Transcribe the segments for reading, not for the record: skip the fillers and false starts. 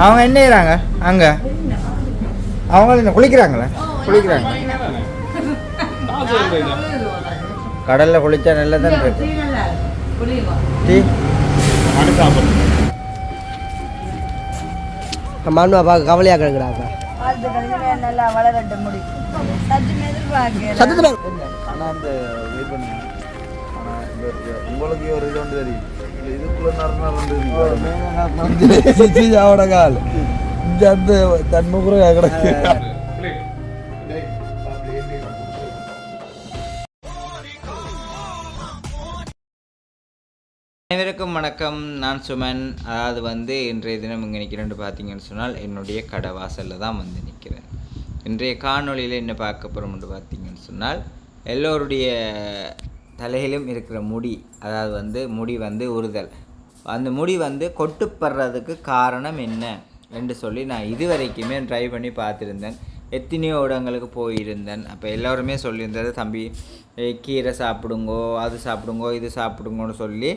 அவங்க என்ன செய்கிறாங்க அங்கே? அவங்க என்ன குளிக்கிறாங்களா? குளிக்கிறாங்க. கடலில் குளிச்சா நல்லா தான் இருக்கு. டீ மாமா பார்க்க கவலையாக கிடக்குறாங்க. நல்லா வளரட்ட முடியும். உங்களுக்கு ஒரு இது ஒன்று தெரியும், இதுக்குள்ள தன்முறை கிடக்கு. அனைவருக்கும் வணக்கம். நான் சுமன். அதாவது இன்றைய தினம் இங்கே நிற்கிறேன்னு பார்த்தீங்கன்னு சொன்னால் என்னுடைய கடை வாசலில் தான் நிற்கிறேன். இன்றைய காணொலியில் என்ன பார்க்க போகிறோம்னு பார்த்தீங்கன்னு சொன்னால் எல்லோருடைய தலையிலும் இருக்கிற முடி, அதாவது முடி உறுதல், அந்த முடி கொட்டுப்படுறதுக்கு காரணம் என்ன என்று சொல்லி நான் இதுவரைக்குமே ட்ரை பண்ணி பார்த்துருந்தேன். எத்தனையோ இடங்களுக்கு போயிருந்தேன். அப்போ எல்லோருமே சொல்லியிருந்தது, தம்பி கீரை சாப்பிடுங்கோ, அது சாப்பிடுங்கோ, இது சாப்பிடுங்கோன்னு சொல்லி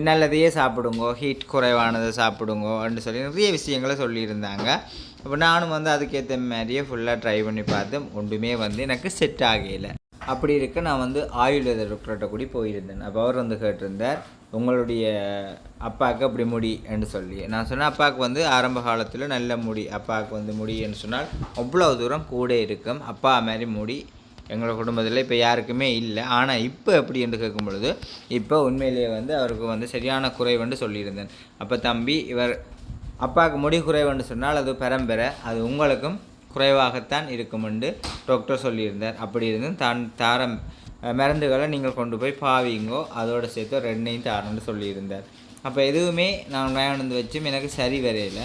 நல்லதையே சாப்பிடுங்கோ, ஹீட் குறைவானதை சாப்பிடுங்கோ அப்படின்னு சொல்லி நிறைய விஷயங்களை சொல்லியிருந்தாங்க. அப்போ நானும் அதுக்கேற்ற மாதிரியே ஃபுல்லாக ட்ரை பண்ணி பார்த்தேன். ஒன்றுமே எனக்கு செட் ஆகலை. அப்படி இருக்க நான் ஆயுர்வேத டாக்டர்கிட்ட கூடி போயிருந்தேன். அப்போ அவர் கேட்டிருந்தார், உங்களுடைய அப்பாவுக்கு அப்படி முடி என்று சொல்லி. நான் சொன்னேன், அப்பாவுக்கு ஆரம்ப காலத்தில் நல்ல முடி, அப்பாவுக்கு முடி என்று சொன்னால் அவ்வளோ தூரம் கூட இருக்கும். அப்பா மாதிரி முடி எங்களோட குடும்பத்தில் இப்போ யாருக்குமே இல்லை. ஆனால் இப்போ எப்படி என்று கேட்கும் பொழுது இப்போ உண்மையிலேயே அவருக்கு சரியான குறைவென்று சொல்லியிருந்தேன். அப்போ தம்பி, இவர் அப்பாவுக்கு முடி குறைவென்று சொன்னால் அது பரம்பரை, அது உங்களுக்கும் குறைவாகத்தான் இருக்குமென்று டாக்டர் சொல்லியிருந்தார். அப்படி இருந்து தான் தார மருந்துகளை நீங்கள் கொண்டு போய் பாவிங்கோ, அதோடு சேர்த்து 2 தாரன்னு சொல்லியிருந்தார். அப்போ எதுவுமே நான் வாங்கிட்டு வச்சும் எனக்கு சரி வரையில.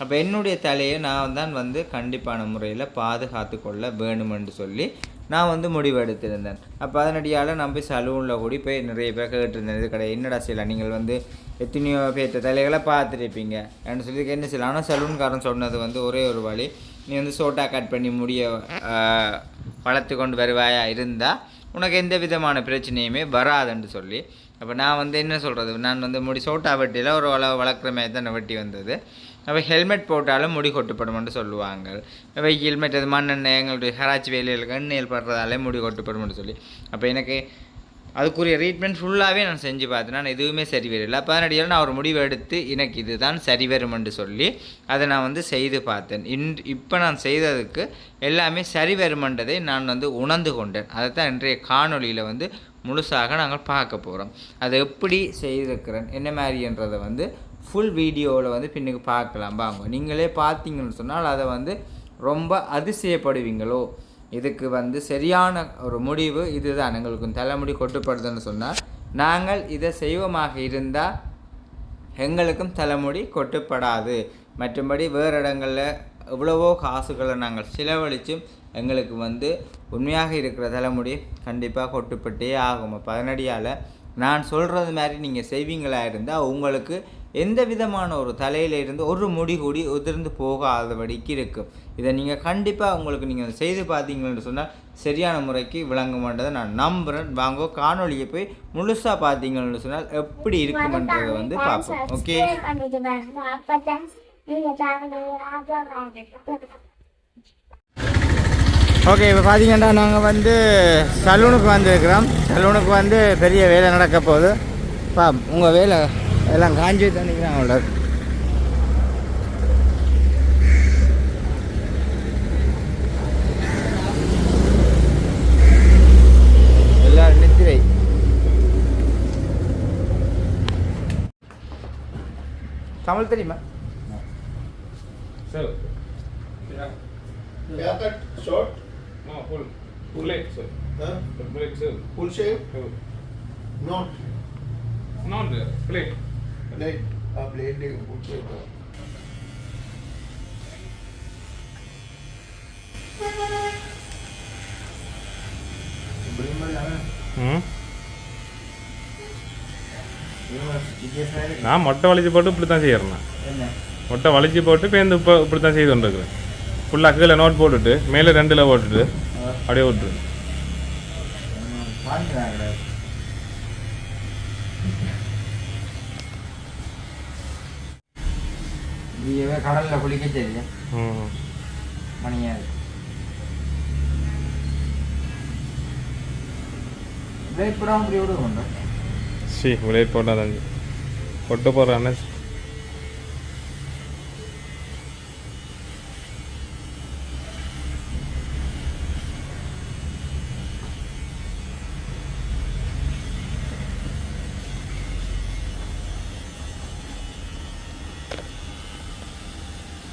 அப்போ என்னுடைய தலையை நான் தான் கண்டிப்பான முறையில் பாதுகாத்து கொள்ள வேணுமென்று சொல்லி நான் முடிவெடுத்திருந்தேன். அப்போ அதனடியால் நான் போய் சலூனில் கூடி போய் நிறைய பேர் கேட்டிருந்தேன், இது கிடையாது என்னடா செய்யலாம், நீங்கள் எத்தனையோ பேர்த்த தலைகளை பார்த்துருப்பீங்க என்று சொல்லி என்ன செய்யலாம். ஆனால் சலூன்காரன் சொன்னது ஒரே ஒரு வழி, நீ சோட்டா கட் பண்ணி முடிய வளர்த்து கொண்டு வருவாயா இருந்தால் உனக்கு எந்த விதமான பிரச்சனையுமே வராதுன்னு சொல்லி. அப்போ நான் என்ன சொல்கிறது, நான் முடி சோட்டா வெட்டியில் ஒரு வளர்க்குற மாதிரி தான் வெட்டி வந்தது. அப்போ ஹெல்மெட் போட்டாலும் முடி கொட்டுப்படும்னு சொல்லுவாங்க. அப்போ ஹெல்மெட் அது மண்ணெண்ணெய் எங்களுடைய கராச்சி வேலையில் எண்ணெயில் படுறதாலே முடி கொட்டுப்படும்னு சொல்லி. அப்போ எனக்கு அதுக்குரிய ட்ரீட்மெண்ட் ஃபுல்லாகவே நான் செஞ்சு பார்த்தேன். நான் எதுவுமே சரி வரல. அப்போ அதனடியால் நான் ஒரு முடிவு எடுத்து எனக்கு இதுதான் சரி வருமென்று சொல்லி அதை நான் செய்து பார்த்தேன். இப்போ நான் செய்ததுக்கு எல்லாமே சரி வருமென்றதை நான் உணர்ந்து கொண்டேன். அதை தான் இன்றைய காணொலியில் முழுசாக நாங்கள் பார்க்க போகிறோம். அதை எப்படி செய்திருக்கிறேன் என்ன மாதிரின்றதை ஃபுல் வீடியோவில் பின்னுக்கு பார்க்கலாம் வாங்க. நீங்களே பார்த்தீங்கன்னு சொன்னால் அதை ரொம்ப அதிசயப்படுவீங்களோ, இதுக்கு சரியான ஒரு முடிவு இதுதான், எங்களுக்கு தலைமுடி கொட்டுப்படுதுன்னு சொன்னால் நாங்கள் இதை செய்வமாக இருந்தால் எங்களுக்கும் தலைமுடி கொட்டுப்படாது. மற்றபடி வேறு இடங்களில் எவ்வளவோ காசுகளை நாங்கள் செலவழித்தும் எங்களுக்கு உண்மையாக இருக்கிற தலைமுடி கண்டிப்பாக கொட்டுப்பட்டே ஆகும். அப்போ அதனடியால் நான் சொல்கிறது மாதிரி நீங்கள் செய்வீங்களா இருந்தால் உங்களுக்கு எந்த விதமான ஒரு தலையிலிருந்து ஒரு முடி கூடி உதிர்ந்து போகாதபடிக்கு இருக்கும். இதை நீங்கள் கண்டிப்பாக உங்களுக்கு நீங்கள் செய்து பார்த்தீங்கன்னு சொன்னால் சரியான முறைக்கு விளங்குமென்றதை நான் நம்புகிறேன். வாங்க காணொலியை போய் முழுசாக பார்த்தீங்கன்னு சொன்னால் எப்படி இருக்குமென்றதை பார்ப்போம். Okay, okay. இப்போ பார்த்தீங்கன்னா நாங்கள் சலூனுக்கு வந்துருக்கிறோம். சலூனுக்கு பெரிய வேலை நடக்க போகுது. உங்கள் வேலை எல்லாம் காஞ்சி தண்ணிக்கிறான் அவ்வளோ. எல்லாரும் நித்திரை. தமிழ் தெரியுமா? Sir. Yeah. Haircut short? No, full. Full leg, sir. Huh? Full leg, sir. Full shave? Not. Not there. Plate. Plate. Plate नहीं full shave. நான் மொட்டை வலிச்சு போட்டு இப்படி தான் செய்யறேன். மொட்டை வலிச்சு போட்டு பேருந்து இப்போ இப்படி தான் செய்து கொண்டிருக்கிறேன். ஃபுல்லாக கீழே நோட் போட்டுட்டு மேலே 2 போட்டுட்டு அப்படியே விட்டுரு. இப்படியே கடலில் குளிக்க தெரியும் ம் மணியாது பிரேக் போடாமல் இப்படி விடுவோம் சரி விளையாட்டு போட்டால் தான் கொட்டு போடுறானே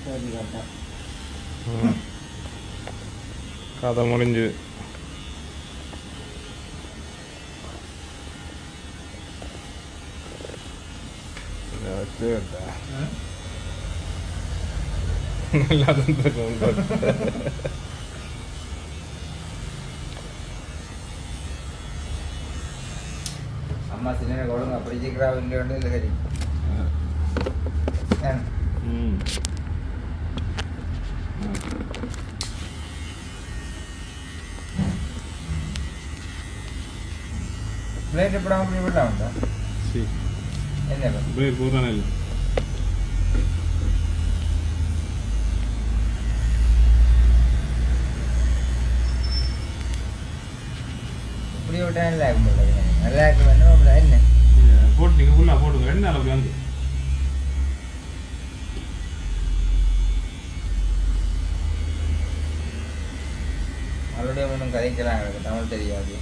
சரி கரெக்டா கதை முடிஞ்சுது நல்லா அம்மா சின்ன கொடுங்க அப்படி சீக்கிரம் வேண்டிய ஒன்று இல்லை சரி ம் பிளேட் எப்படா அப்படி விடலாம் உண்டா சரி என்ன பிரேக் போடுறானே இல்லை இப்படி விட்டா நல்லா இருக்கும் போல நல்லா இருக்கும் வேணும் என்ன போட்டு நீங்கள் ஃபுல்லாக போட்டுங்க 2 நாள் அப்படி வந்து மறுபடியும் ஒன்றும் கதைக்கலாம் எனக்கு தமிழ் தெரியாது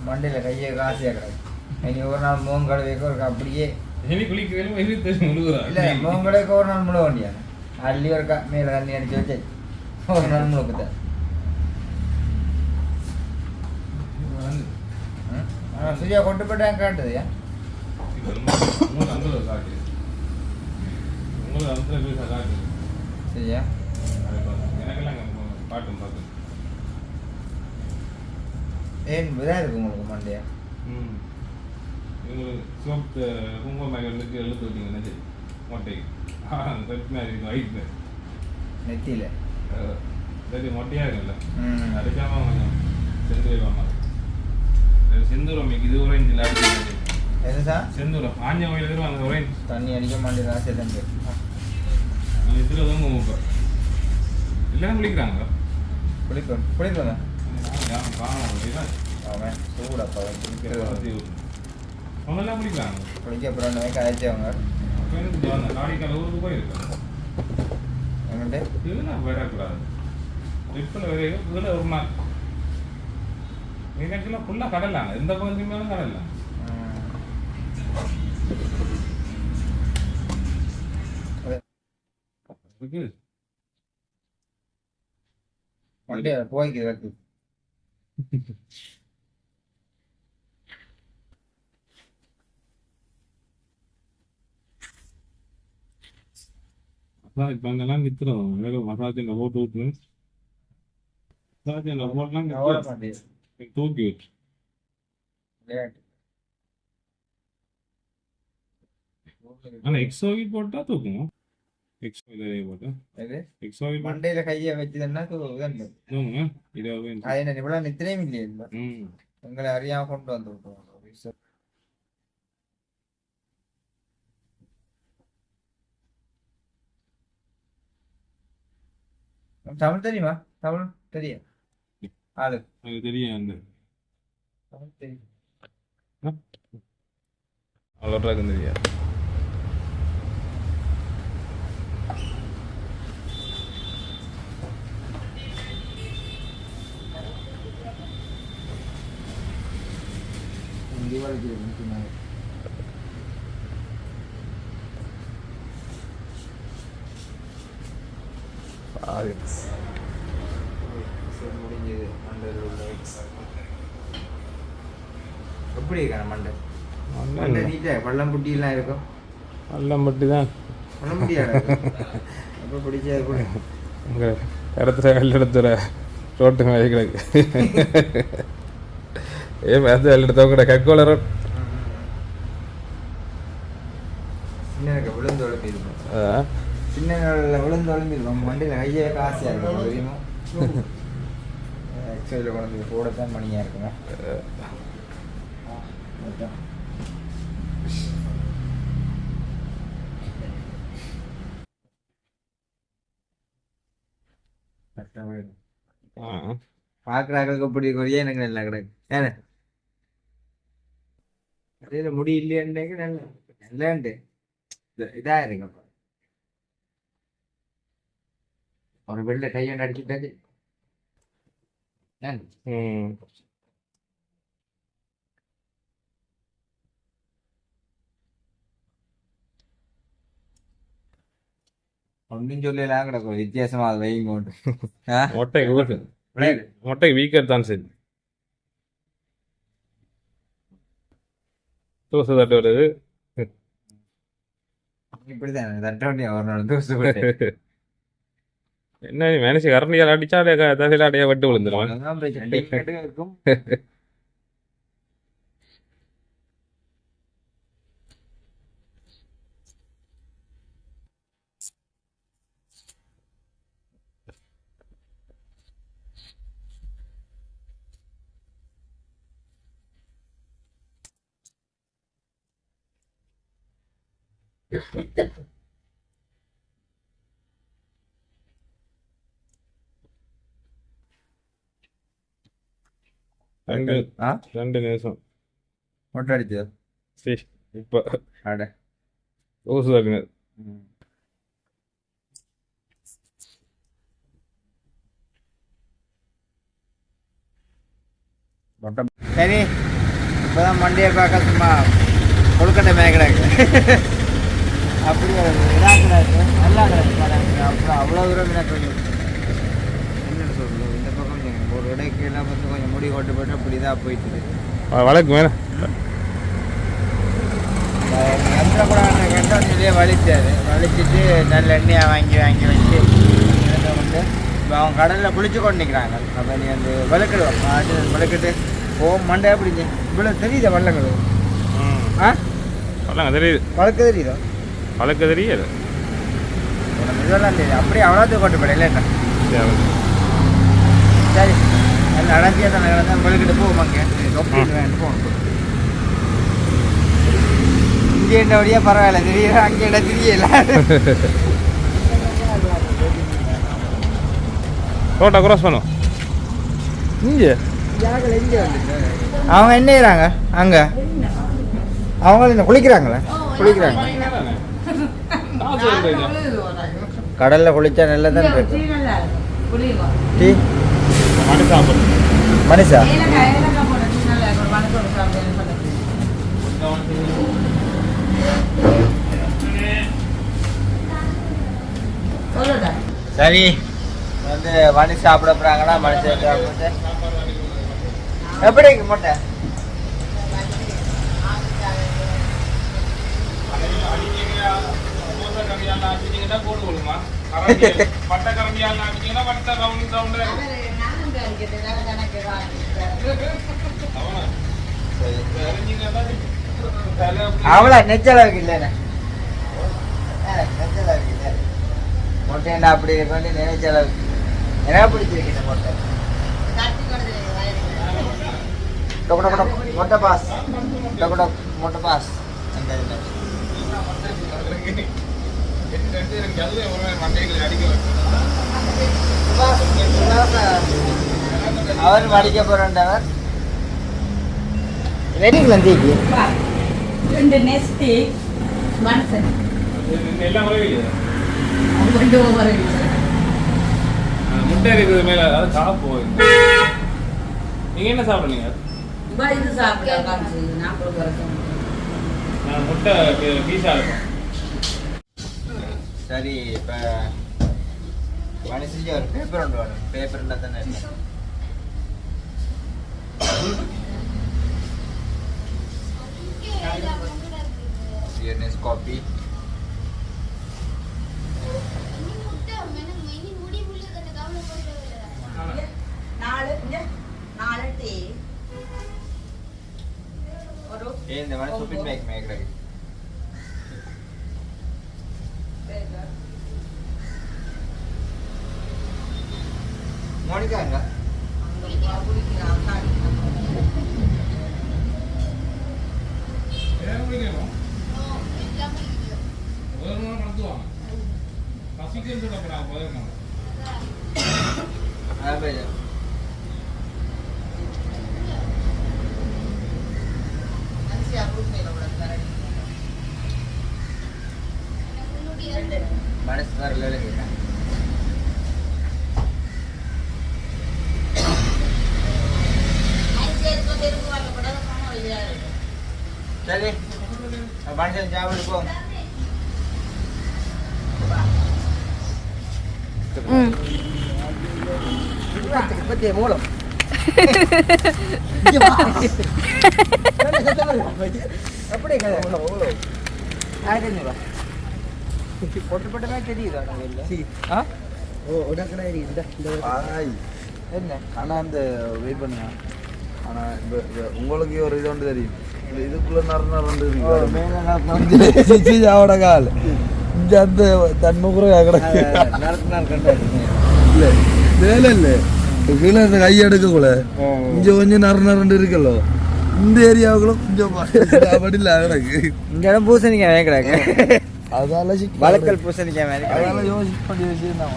மண்டையில் கையை காசியாக கிடக்கு இனி ஒரு நாள் மோங்கடை வைக்க ஒரு அப்படியே இனி குளிக்கிறேன் இனி தெரியும் முழுகுறா இல்லை மோங்கடைக்கு ஒரு நாள் முழுக வேண்டியாங்க அள்ளி ஒரு மேலே தண்ணி அடிச்சு வச்சு ஒரு நாள் முழுக்குதான் சுஜா கொண்டு போயிட்டாங்க காட்டுதுயா உங்களுக்கு அந்த காட்டு உங்களுக்கு அந்த பேச காட்டு சரியா எனக்கெல்லாம் பாட்டும் பார்த்து ஏன் இதாக இருக்கு உங்களுக்கு மண்டையா ம் உங்களுக்கு சோப்பு குங்குமம் மேலே எழுத்து விட்டீங்கன்னா சரி மொட்டைக்கு பிரச்சனை இருக்கு வயிற்று நெத்தியில் சரி மொட்டையாக இருக்குல்ல ம் அடிக்காமல் கொஞ்சம் செந்தூரம் வாங்க செந்தூரம் இது ஒரேஞ்சில் அடிச்சு எது சார் செந்தூரம் ஆஞ்ச கோயில் எதிர்வாங்க ஒரேஞ்ச் தண்ணி அடிக்க மாட்டேங்குது ஆசை தம்பி இதில் தான் குங்குமம் இல்லைன்னா குளிக்கிறாங்க குளிப்போங்க காணும் அவன் சூடப்பா அவங்கெல்லாம் குளிக்கிறாங்க குளிக்க அப்புறம் கதைச்சவங்க காடிக்கால ஊருக்கு போயிருக்காங்க எங்கிட்ட இதெல்லாம் வரக்கூடாது ட்ரிப்பில் இதில் ஒரு நாள் எனக்குலாம் ஃபுல்லாக கடலாங்க எந்த பகுதியும் மேலும் கடலாம் வண்டியை போய்க்கு இருக்கு அதான் இப்போ அங்கெல்லாம் வித்துறோம் வேறு மசாஜில் போட்டு விட்டு மசாஜில் போட்டுலாம் தூக்கி விட்டு ஆனால் எக்ஸோவில் போட்டால் தூக்குங்க எக்ஸோவில் போட்டு எக்ஸோவில் மண்டையில கையை வச்சதுன்னா தூங்குங்க இதை அது என்ன இவ்வளோ நித்திரையும் இல்லையே இல்லை ம் உங்களை அறியாம கொண்டு வந்து விட்டுருவோம் தமிழ் தெரியுமா தமிழ் தெரியும் ஆளு எனக்கு தெரியும் அந்த தமிழ் தெரியும் அவ்வளோட்ராக்கும் தெரியாது தீபாவளிக்கு முடிஞ்சது மண்டையில் உள்ள எப்படி இருக்கான மண்டை மண்டை நீட்டாக பள்ளம்புட்டியெல்லாம் இருக்கும் பள்ளம்பட்டி தான் பள்ளம்புட்டியாக அப்போ பிடிச்சது கூட உங்கள் இடத்துல வெள்ளெடுத்துற ரோட்டு மேலே கிடக்கு ஏன் மேலே வெள்ளெடுத்தவங்க கூட கக்கோல ரோட் சின்ன விழுந்து ஒழுப்பிருக்கும் சின்ன விழுந்து ஒழும்பிருக்கும் மண்டியில் கையே காசியாக இருக்கும் தெரியுமா ஆக்சுவலியில் கொண்டு போடத்தான் மணியாக இருக்குங்க பார்க்குறாங்களுக்கு இப்படி கொரியா எனக்கு நல்லா கிடக்கு ஏன்னு அதில் முடி இல்லையாண்டேங்க நல்ல நல்லாண்டு இதாக இருக்குங்க ஒரு வெளில கையாண்டு அடிச்சுட்டாச்சு ஒன்றும் சொல்லலாம் கிடக்கும் வித்தியாசமா அது வைங்க மொட்டை வீக்கர் தான் சரி தூசு தட்டு வருது இப்படிதான் தட்டோண்டியா ஒரு நாள் தூசு போட்டு என்ன மனுஷ கரண்டியால் அடிச்சா தசையில அடைய வட்டு விழுந்துடும் இருக்கும் ரெண்டு நிமிஷம் மொட்டை அடிச்சது சரி இப்போ அட தூசு தட்டுங்க மொட்டை சரி இப்போதான் மண்டியை பார்க்க சும்மா கொழுக்கட்டை மேய்க்கிறாங்க அப்படி இதாக்குறாரு நல்லா கிடக்கு அப்புறம் அவ்வளோ தூரம் எனக்கு என்னென்னு சொல்லுவோம் இந்த பக்கம் ஒரு இடைக்கு எல்லாம் வந்து கொஞ்சம் முடி கொட்டு போட்டு அப்படி தான் போயிட்டு வழக்கு மேலே எந்த கூட கண்டோன்னிலே வலிச்சிட்டு நல்ல எண்ணெயை வாங்கி வச்சு வந்து இப்போ அவங்க கடலில் குளிச்சு கொண்டு நிற்கிறாங்க அப்போ நீ அந்த வழுக்கிடுவோம் வழுக்கிட்டு மண்டை பிடிச்சி இவ்வளோ தெரியுதா வள்ளங்கள் வளங்க தெரியுது வழக்கு தெரியுதோ வழக்கு தெரியாது இதெல்லாம் தெரியுது அப்படியே அவ்வளோத்துக்கு கொண்டு போயிடல என்ன சரி நல்லா அடைஞ்சியாக தான் நடந்தேன் வழுக்கிட்டு போவோமாங்க போகணும் இங்கே என்ன வழியாக பரவாயில்ல தெரியல அங்கே இடம் தெரியல ரோட்டை கிராஸ் பண்ணும் இங்கே அவங்க என்ன செய்கிறாங்க அங்கே அவங்க என்ன குளிக்கிறாங்களா குளிக்கிறாங்க கடலில் குளிச்சா நல்லா தான் இருக்கு டீ மனுஷா சரி வந்து மனுஷன் சாப்பிட போகிறாங்கன்னா மனுஷன் சாப்பிட்டு எப்படி இருக்கு மொட்டை அவ்வளோ நெச்சளவுக்கு இல்லைண்ணே நெச்சளவுக்கு இல்லை மொட்டைண்டா அப்படி பண்ணி நினைச்சளவுக்கு எனக்கு பிடிச்சிருக்கு மொட்டை மொட்டை பாஸ் மொட்டை பாஸ் அவர் மடிக்க போறவர் ரெடிங்களா தீக்கு ரெண்டு நெஸ்டி மனுஷன் எல்லாம் வரவே முட்டை இருக்குது மேல அதாவது சாப்பிடு நீங்க என்ன சாப்பிடுறீங்க இது சாப்பிட நான் கொடுக்குறேன் நான் முட்டை பீஸா இருக்கும் சரி இப்போ மனுஷன் ஒரு பேப்பர் ஒன்று வேணும் பேப்பர் இருந்தால் தானே இல்லை காப்பி இந்த மாதிரி ஷாப்பிங் பேக் மேக்கிறாங்க மோனிகாங்க மனசு வரல சரி மனுஷன் சாப்பிட்டு போ பத்திய மூலம் அப்படியே பொட்டு தெரியுதா என்ன ஆனா அந்த வெயிட் பண்ணுங்க ஆனா உங்களுக்கு ஒரு இது ஒன்று தெரியும் இதுக்குள்ள நடந்த கால் இந்த அந்த தன்முறை கிடக்கு இல்ல வேலை இல்ல கீழே இந்த கை எடுக்கக்கூட இங்க கொஞ்சம் நரண்டு இருக்கല്ലോ இந்த ஏரியாவுக்குள்ள கொஞ்சம் படில கிடக்கு இந்த இடம் பூசணிக்காய் வேக்கிறாங்க அதால வழக்கல் பூசணிக்காய் வேலை அதனால யோசிச்சு பண்ணி வச்சிருந்தாங்க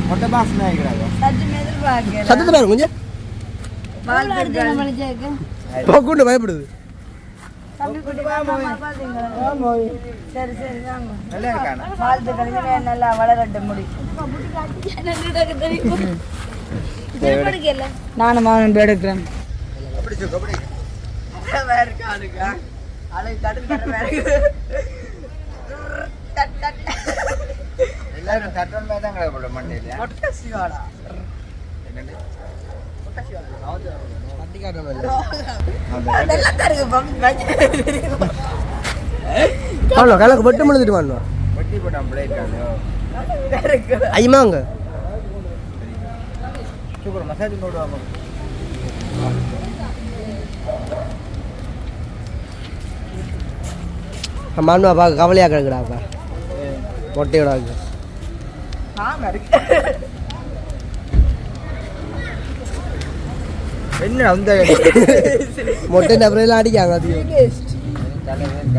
மொட்டை பாசம் ஆகிக்கிறாங்க சத்தத்தை பாருங்க கொஞ்சம் கூண்டு பயப்படுது சரி சரி வாங்க நல்லா இருக்கானா வாழ்த்துக்கள் நல்லா வளரட்டும் முடி நானும் மாவன் எடுக்கிறேன் அப்படி சொல்லு அப்படி எல்லாரும் தட்டன் மாதிரி தான் கிடப்பட மண்டையில அவ்வளோ கணக்கு பட்டு முழுந்துட்டு வாங்க வட்டி போட்டான் பிள்ளை ஐயமாங்க சூப்பர் மசாஜ் போடுவாங்க மானுவா பார்க்க கவலையாக கிடக்குறாப்பா மொட்டையோட என்ன அந்த மொட்டை நபரெல்லாம் அடிக்காங்க அதிகம்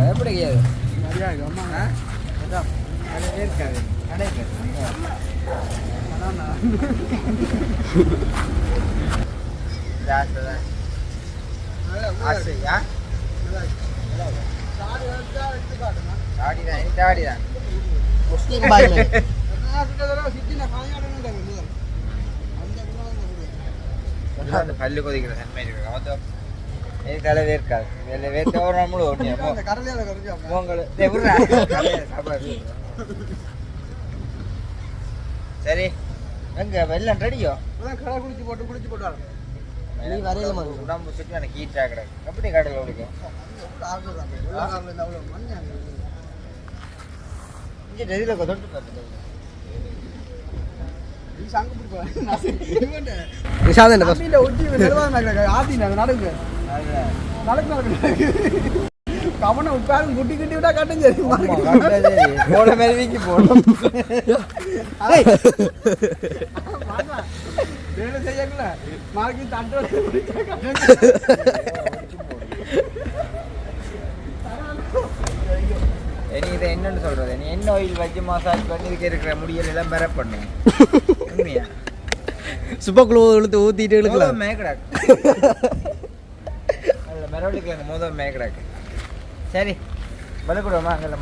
எப்படி பல்லு கொதிக்கிற தன்மை இருக்கு தலை வேர்க்காது வேர்க்க ஒரு நம்மளும் சரி எங்க வெள்ளம் ரெடியோ நீ வரையில உடம்பு சுற்றி எனக்கு ஹீட்டாக கிடக்கு எப்படி கடல் ஓடிக்கும் இங்கே டெய்லியில் தொட்டு பார்த்துட்டு கவனம் உட்காரும் குட்டி குட்டி விட்டா கட்டும் சரி போன மாதிரி வீக்கி போடணும் வேலை செய்யல மார்க்கி தட்டோட நீ இதை என்னன்னு சொல்றது நீ என்ன ஆயில் வச்சு மசாஜ் பண்ணி இதுக்கு இருக்கிற முடியல் எல்லாம் பெற பண்ணு உண்மையா சுப்பக்குழு இழுத்து ஊத்திட்டு இழுக்கலாம் மேக்கடாக்கு அதில் மெரவழிக்கலாங்க முதல் மேக்கடாக்கு சரி பலக்கூடமா அங்கே